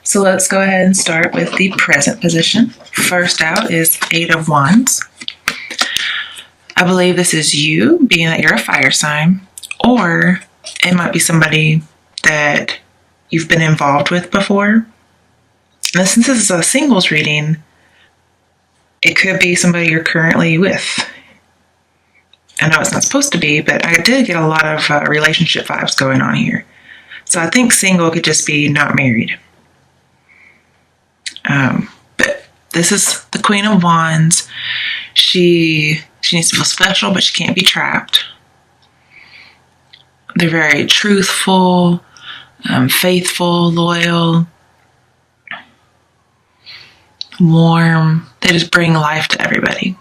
So let's go ahead and start with the present position. First out is Eight of Wands. I believe this is you, being that you're a fire sign, or it might be somebody that you've been involved with before. And since this is a singles reading, it could be somebody you're currently with. I know it's not supposed to be, but I did get a lot of relationship vibes going on here. So I think single could just be not married. But this is the Queen of Wands. She needs to feel special, but she can't be trapped. They're very truthful, faithful, loyal, warm. They just bring life to everybody.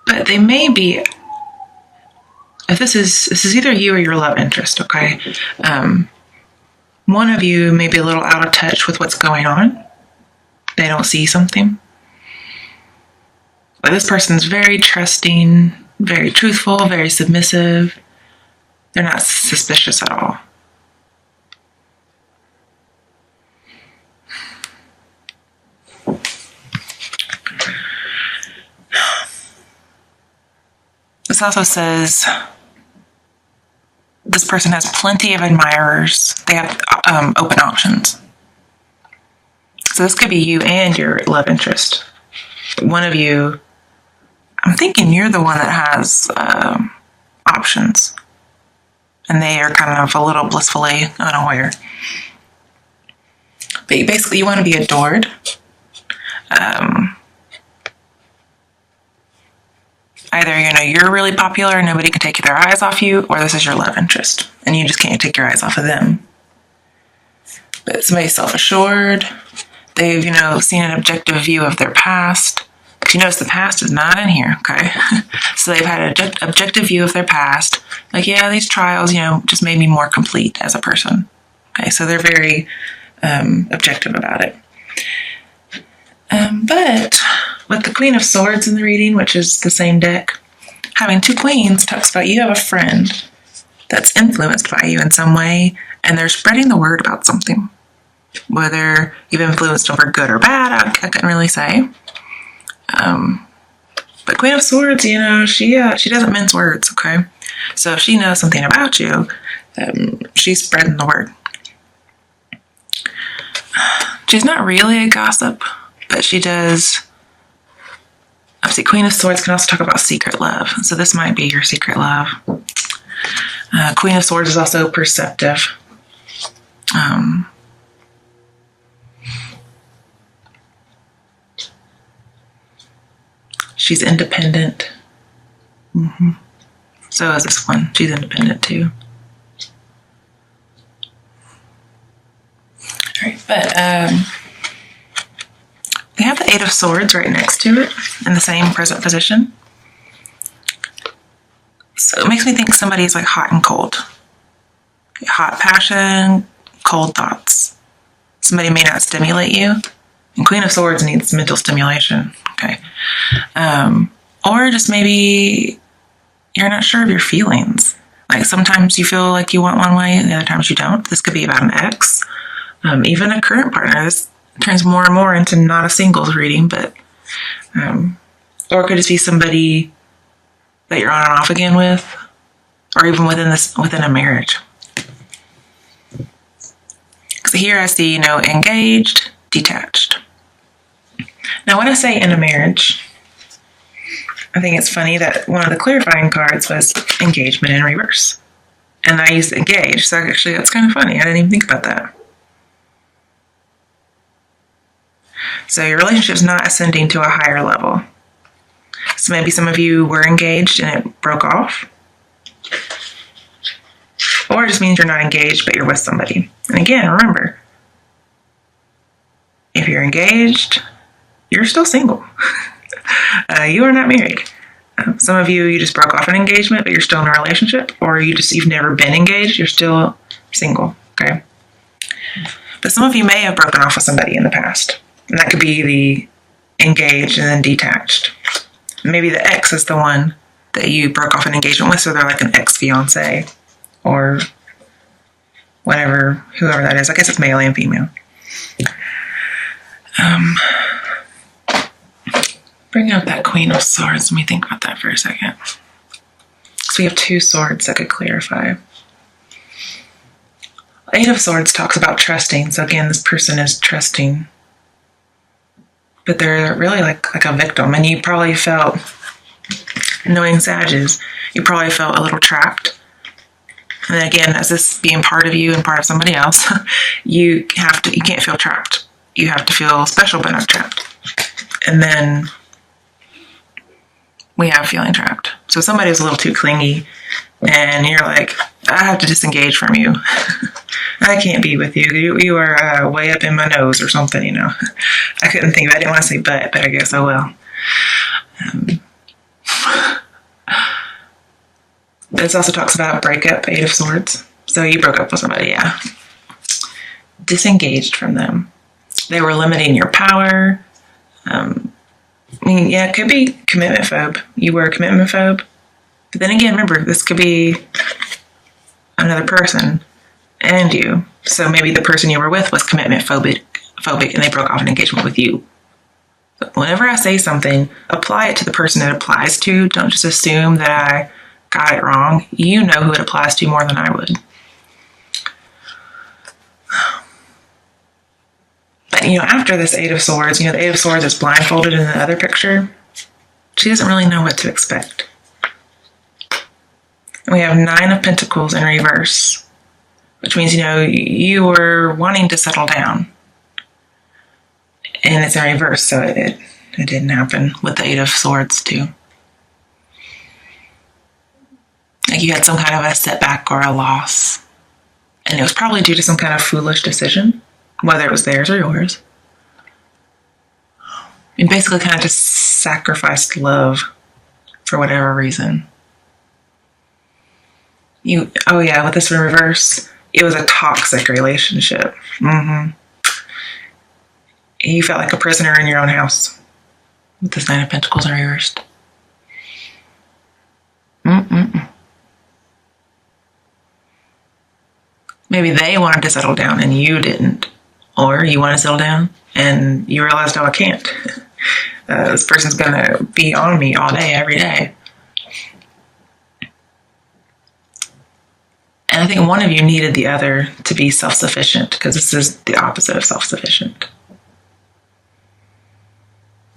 But they may be, if this is either you or your love interest, okay? One of you may be a little out of touch with what's going on. They don't see something. But this person's very trusting, very truthful, very submissive. They're not suspicious at all. This also says this person has plenty of admirers. They have open options. So this could be you and your love interest. One of you, I'm thinking you're the one that has options. And they are kind of a little blissfully unaware. But basically you want to be adored. Either, you're really popular and nobody can take their eyes off you, or this is your love interest and you just can't take your eyes off of them. But somebody's self-assured. They've, seen an objective view of their past. But you notice the past is not in here, okay? So they've had an objective view of their past. Like, yeah, these trials, just made me more complete as a person. Okay, so they're very objective about it. But with the Queen of Swords in the reading, which is the same deck, having two queens talks about you have a friend that's influenced by you in some way, and they're spreading the word about something. Whether you've influenced them for good or bad, I couldn't really say. But Queen of Swords, she doesn't mince words, okay? So if she knows something about you, she's spreading the word. She's not really a gossip, but she does. Obviously, Queen of Swords can also talk about secret love. So this might be your secret love. Queen of Swords is also perceptive. She's independent. So is this one. She's independent too. All right, but they have the Eight of Swords right next to it in the same present position. So it makes me think somebody's like hot and cold. Hot passion, cold thoughts. Somebody may not stimulate you. And Queen of Swords needs mental stimulation. Okay. Or just maybe you're not sure of your feelings. Like sometimes you feel like you want one way and the other times you don't. This could be about an ex. Even a current partner. This turns more and more into not a singles reading, but or it could just be somebody that you're on and off again with, or even within a marriage. So here I see, engaged, detached. Now when I say in a marriage, I think it's funny that one of the clarifying cards was engagement in reverse. And I used engaged, so actually that's kind of funny. I didn't even think about that. So your relationship's not ascending to a higher level. So maybe some of you were engaged and it broke off. Or it just means you're not engaged, but you're with somebody. And again, remember, if you're engaged, you're still single. You are not married. Some of you just broke off an engagement, but you're still in a relationship. Or you've never been engaged, you're still single, okay? But some of you may have broken off with somebody in the past. And that could be the engaged and then detached. Maybe the ex is the one that you broke off an engagement with, so they're like an ex-fiance or whatever, whoever that is. I guess it's male and female. Bring out that Queen of Swords. Let me think about that for a second. So we have 2 swords that could clarify. Eight of Swords talks about trusting. So again, this person is trusting, but they're really like a victim. And you probably felt, knowing Sagittarius, you probably felt a little trapped. And then again, as this being part of you and part of somebody else, you can't feel trapped. You have to feel special but not trapped. And then we have feeling trapped. So somebody's a little too clingy and you're like, I have to disengage from you. I can't be with you. You are way up in my nose or something, you know. I couldn't think of it. I didn't want to say but I guess I will. This also talks about breakup, 8 of Swords. So you broke up with somebody, yeah. Disengaged from them. They were limiting your power. I mean, yeah, it could be commitment phobe. You were a commitment phobe. But then again, remember, this could be another person and you. So maybe the person you were with was commitment phobic and they broke off an engagement with you. But whenever I say something, apply it to the person it applies to. Don't just assume that I got it wrong. You know who it applies to more than I would. But, you know, after this 8 of Swords, you know, the 8 of Swords is blindfolded in the other picture. She doesn't really know what to expect. And we have 9 of Pentacles in reverse, which means, you know, you were wanting to settle down. And it's in reverse, so it didn't happen with the 8 of Swords, too. Like you had some kind of a setback or a loss. And it was probably due to some kind of foolish decision, whether it was theirs or yours. You basically kind of just sacrificed love for whatever reason. Oh yeah, with this in reverse, it was a toxic relationship. You felt like a prisoner in your own house with this 9 of Pentacles in reversed. Maybe they wanted to settle down and you didn't. Or you want to settle down and you realized, oh, I can't. This person's going to be on me all day, every day. And I think one of you needed the other to be self-sufficient, because this is the opposite of self-sufficient.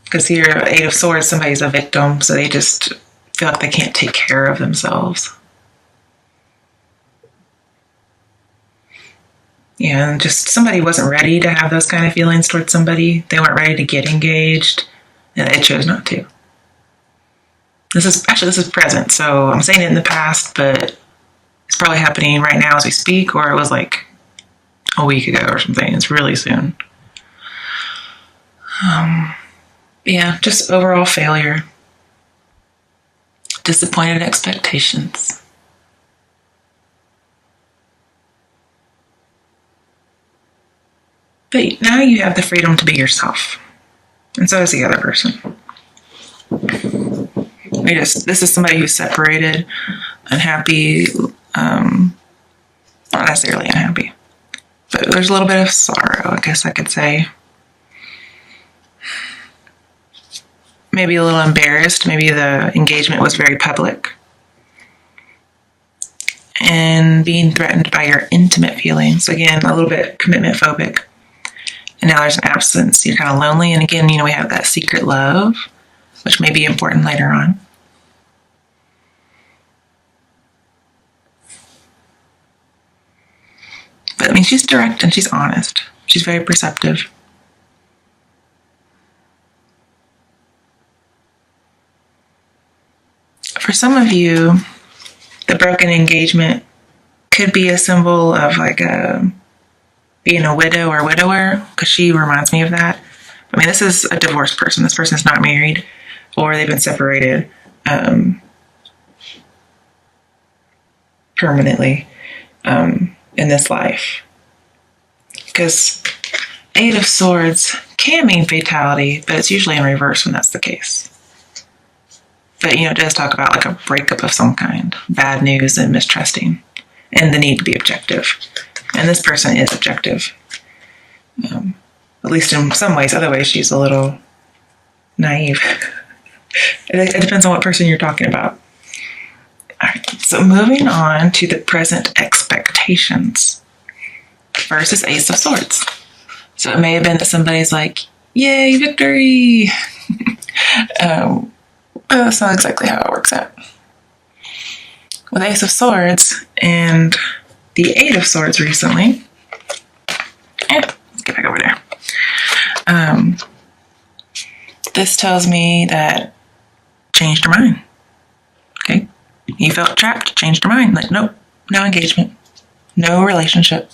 Because here, 8 of Swords, somebody's a victim, so they just feel like they can't take care of themselves. Yeah, and just somebody wasn't ready to have those kind of feelings towards somebody. They weren't ready to get engaged, and they chose not to. This is present, so I'm saying it in the past, but it's probably happening right now as we speak, or it was like a week ago or something. It's really soon. Yeah, just overall failure. Disappointed expectations. But now you have the freedom to be yourself. And so does the other person. This is somebody who's separated, unhappy, not necessarily unhappy, but there's a little bit of sorrow, I guess I could say. Maybe a little embarrassed. Maybe the engagement was very public. And being threatened by your intimate feelings. Again, a little bit commitment phobic. And now there's an absence. You're kind of lonely. And again, you know, we have that secret love, which may be important later on. But I mean, she's direct and she's honest. She's very perceptive. For some of you, the broken engagement could be a symbol of like being a widow or widower, because she reminds me of that. I mean, this is a divorced person. This person is not married, or they've been separated permanently in this life. Because 8 of Swords can mean fatality, but it's usually in reverse when that's the case. But, it does talk about like a breakup of some kind, bad news and mistrusting, and the need to be objective. And this person is objective. At least in some ways. Other ways, she's a little naive. It depends on what person you're talking about. All right, so moving on to the present expectations. First is Ace of Swords. So it may have been that somebody's like, yay, victory! But that's not exactly how it works out. With Ace of Swords and the Eight of Swords recently. Let's get back over there. This tells me that changed your mind. Okay? You felt trapped, changed your mind. Like, nope, no engagement, no relationship.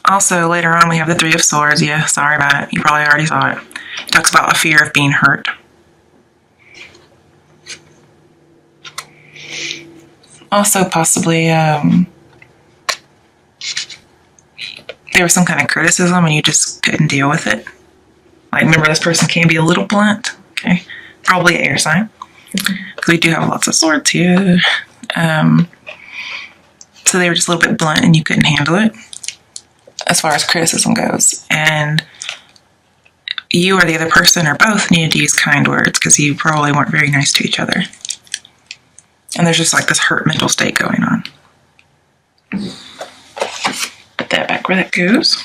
Also, later on, we have the Three of Swords. Yeah, sorry about it. You probably already saw it. It talks about a fear of being hurt. Also, possibly, there was some kind of criticism and you just couldn't deal with it. Like, remember, this person can be a little blunt. Okay, probably an air sign. Because we do have lots of swords here. So they were just a little bit blunt and you couldn't handle it as far as criticism goes. And you or the other person or both needed to use kind words because you probably weren't very nice to each other. And there's just like this hurt mental state going on. Put that back where that goes.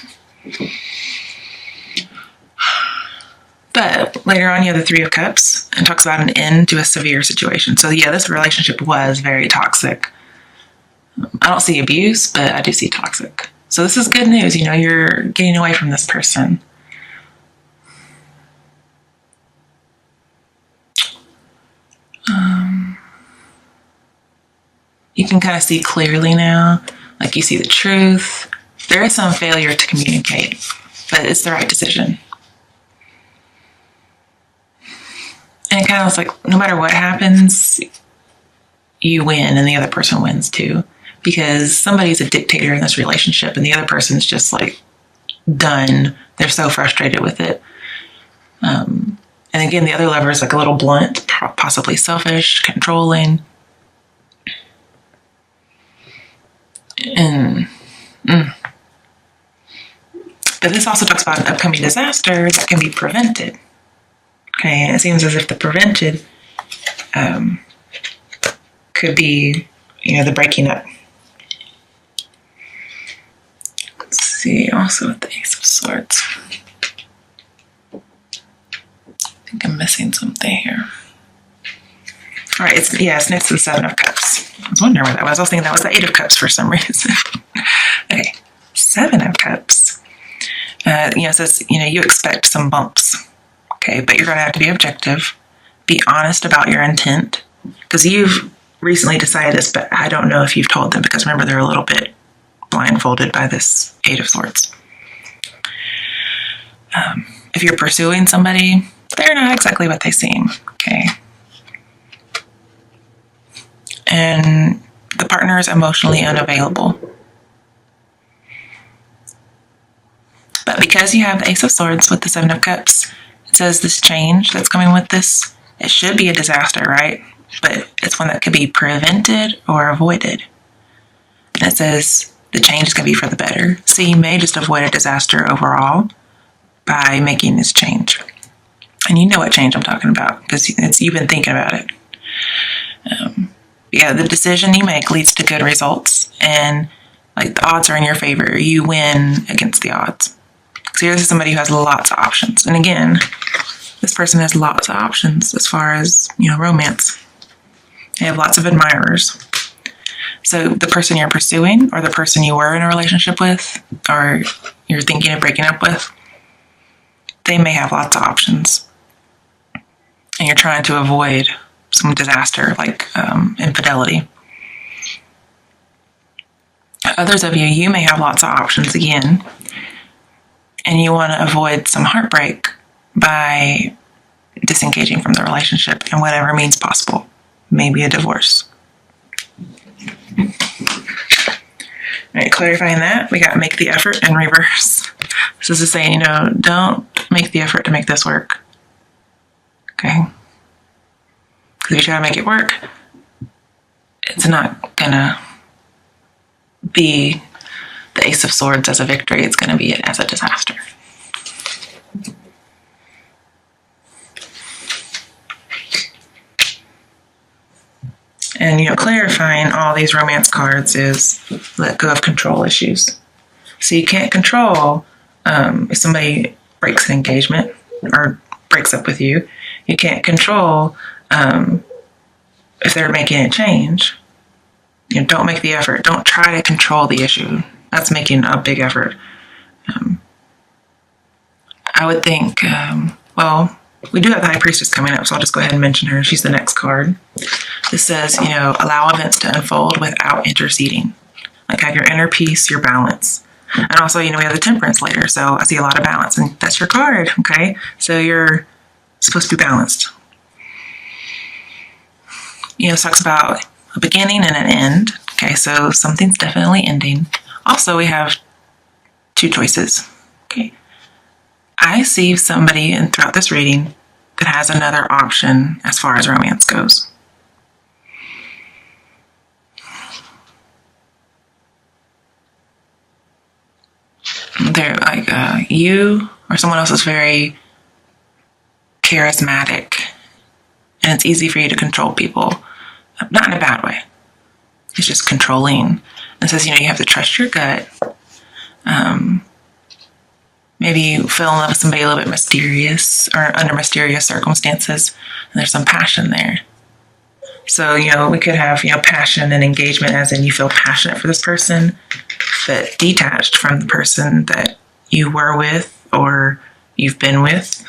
But later on, you have the Three of Cups and talks about an end to a severe situation. So yeah, this relationship was very toxic. I don't see abuse, but I do see toxic. So this is good news. You're getting away from this person. You can kind of see clearly now. Like, you see the truth. There is some failure to communicate, but it's the right decision. And it kind of was like, no matter what happens, you win and the other person wins too. Because somebody's a dictator in this relationship and the other person's just like done. They're so frustrated with it. And again, the other lover is like a little blunt, possibly selfish, controlling. But this also talks about an upcoming disaster that can be prevented. Okay, and it seems as if the prevented could be, the breaking up. Let's see, also with the Ace of Swords. I think I'm missing something here. All right, it's next to the Seven of Cups. I was wondering where that was. I was thinking that was the Eight of Cups for some reason. Okay, Seven of Cups. It says, you expect some bumps. Okay, but you're going to have to be objective. Be honest about your intent. Because you've recently decided this, but I don't know if you've told them. Because remember, they're a little bit blindfolded by this Eight of Swords. If you're pursuing somebody, they're not exactly what they seem. Okay. And the partner is emotionally unavailable. But because you have the Ace of Swords with the Seven of Cups, it says this change that's coming with this, it should be a disaster, right? But it's one that could be prevented or avoided. And it says the change is going to be for the better. So you may just avoid a disaster overall by making this change. And you know what change I'm talking about because you've been thinking about it. The decision you make leads to good results, and like the odds are in your favor. You win against the odds. So here's somebody who has lots of options. And again, this person has lots of options as far as, romance. They have lots of admirers. So the person you're pursuing or the person you were in a relationship with or you're thinking of breaking up with, they may have lots of options. And you're trying to avoid some disaster like infidelity. Others of you may have lots of options again, and you want to avoid some heartbreak by disengaging from the relationship in whatever means possible. Maybe a divorce. All right, clarifying that, we got to make the effort and reverse. So this is saying, don't make the effort to make this work. Okay? Because if you try to make it work, it's not gonna be the Ace of Swords as a victory. It's gonna be it as a disaster. And, clarifying all these romance cards is let go of control issues. So you can't control if somebody breaks an engagement or breaks up with you. You can't control if they're making a change. Don't make the effort. Don't try to control the issue. That's making a big effort. I would think, we do have the High Priestess coming up, so I'll just go ahead and mention her. She's the next card. This says, allow events to unfold without interceding. Like have your inner peace, your balance. And also, we have the Temperance later, so I see a lot of balance, and that's your card, okay? So you're supposed to be balanced. It talks about a beginning and an end. Okay, so something's definitely ending. Also, we have two choices. Okay. I see somebody throughout this reading that has another option as far as romance goes. They're like you or someone else is very charismatic, and it's easy for you to control people. Not in a bad way. It's just controlling. It says, you have to trust your gut. Maybe you fell in love with somebody a little bit mysterious or under mysterious circumstances, and there's some passion there. So, we could have, passion and engagement as in you feel passionate for this person, but detached from the person that you were with or you've been with.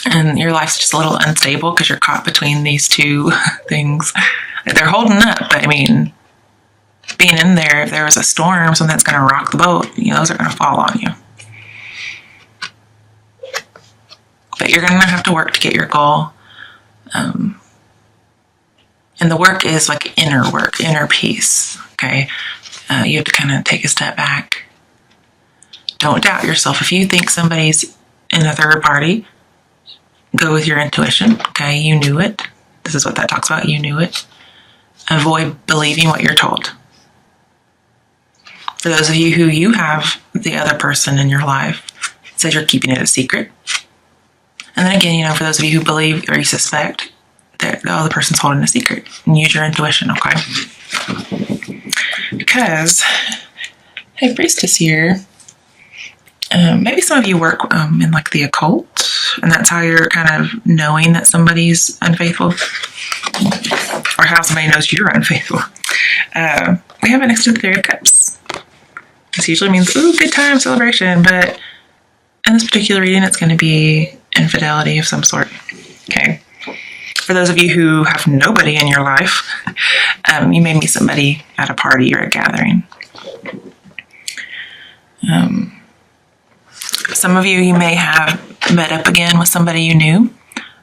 And your life's just a little unstable because you're caught between these two things. They're holding up, but being in there, if there was a storm, something that's going to rock the boat, those are going to fall on you. But you're going to have to work to get your goal. And the work is like inner work, inner peace, okay? You have to kind of take a step back. Don't doubt yourself. If you think somebody's in a third party, go with your intuition, okay? You knew it. This is what that talks about. You knew it. Avoid believing what you're told. For those of you who you have the other person in your life, it says you're keeping it a secret. And then again, for those of you who believe or you suspect that the other person's holding a secret, and use your intuition, okay? Because, hey, Priestess here, maybe some of you work in like the occult, and that's how you're kind of knowing that somebody's unfaithful, or how somebody knows you're unfaithful. We have it next to the Three of Cups. This usually means, ooh, good time, celebration, but in this particular reading, it's going to be infidelity of some sort, okay? For those of you who have nobody in your life, you may meet somebody at a party or a gathering. Some of you may have met up again with somebody you knew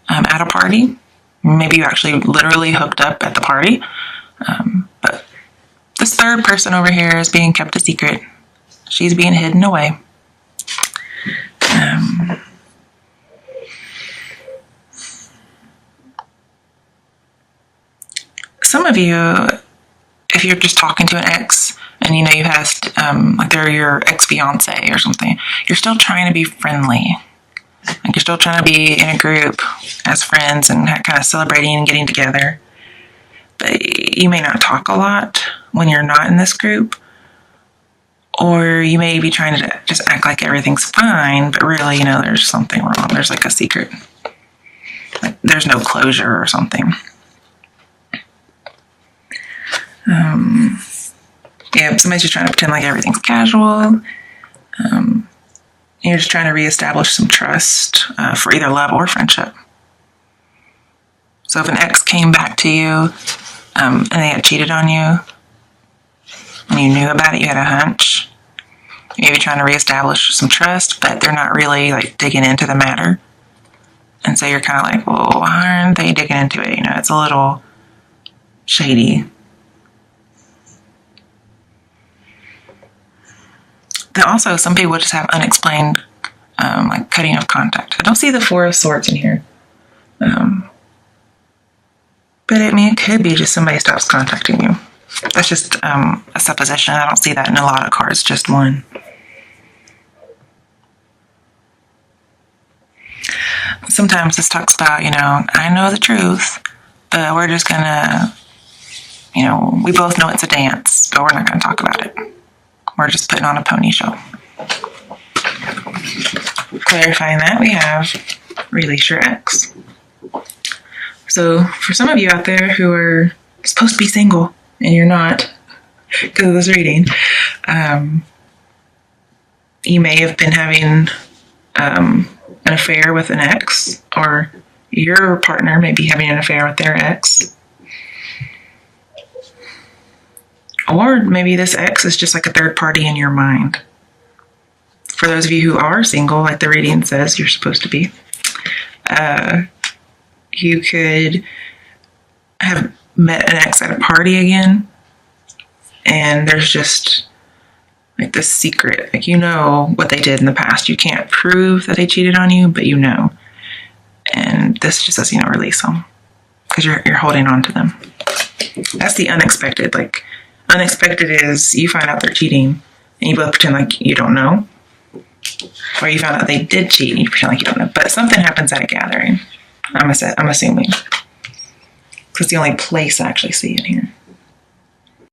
at a party. Maybe you actually literally hooked up at the party. But this third person over here is being kept a secret. She's being hidden away. Some of you, if you're just talking to an ex and you had like they're your ex-fiance or something, you're still trying to be friendly. Like you're still trying to be in a group as friends and kind of celebrating and getting together. But you may not talk a lot when you're not in this group. Or you may be trying to just act like everything's fine, but really, there's something wrong. There's like a secret. Like there's no closure or something. Somebody's just trying to pretend like everything's casual. You're just trying to reestablish some trust for either love or friendship. So if an ex came back to you and they had cheated on you, and you knew about it, you had a hunch, maybe trying to reestablish some trust, but they're not really like digging into the matter. And so you're kind of like, well, why aren't they digging into it? It's a little shady. Then also, some people just have unexplained, like cutting of contact. I don't see the Four of Swords in here. But I mean, it could be just somebody stops contacting you. That's just a supposition. I don't see that in a lot of cards, just one. Sometimes this talks about, I know the truth, but we're just gonna, we both know it's a dance, but we're not gonna talk about it. We're just putting on a pony show. Clarifying that, we have release your ex. So for some of you out there who are supposed to be single and you're not because of this reading, you may have been having an affair with an ex, or your partner may be having an affair with their ex. Or maybe this ex is just like a third party in your mind. For those of you who are single, like the reading says you're supposed to be, you could have met an ex at a party again, and there's just like this secret. Like, what they did in the past. You can't prove that they cheated on you, but And this just says, release them. Because you're holding on to them. That's the unexpected. Like, unexpected is you find out they're cheating, and you both pretend like you don't know. Or you found out they did cheat, and you pretend like you don't know. But something happens at a gathering. I'm assuming. Because it's the only place I actually see it here.